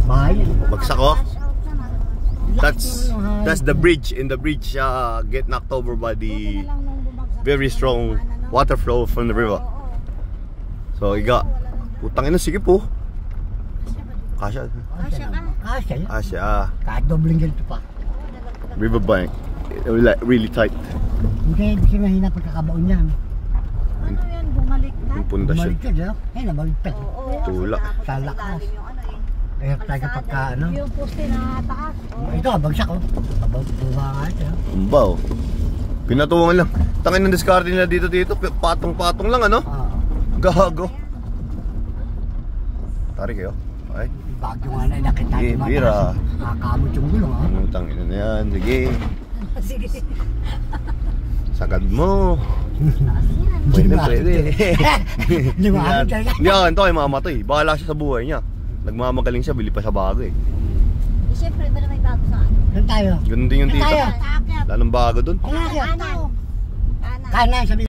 Bagsak oh. That's the bridge. In the bridge get knocked over by the very strong water flow from the river. So iga, putang ina, sige po. Kasya. Kasya. Kahit dobling ganito pa. Riverbank, really tight. Hindi mahina pagkakabaon yan. Ano yan, bumalik na? Yung pundasyon. Bumalik ka, nabaliktad. Tula. Sa lakas. Kaya tayo pagka ano. Yung poste na taas. Ito, bagsak oh. Buha nga ito. Umbaw. Pinatungan lang. Tangin ng diskarte nila dito. Patong-patong lang ano? Gago. Tarik kayo. Ay. Bagyo nga na nakita Sige, bira. Nakakamot yung gulong ha. Tangin na yan. Sige. Sige. Sagad mo. Pwede. Hindi ako ganito kay mama to eh. Bahala siya sa buhay niya. Nagmamagaling siya, bili pa sa bago eh. Siyempre, ba na may bago sa akin? Doon tayo. Ganun din yung tita. Lalong bago dun. Kanan. Kanan. Kanan, sabi.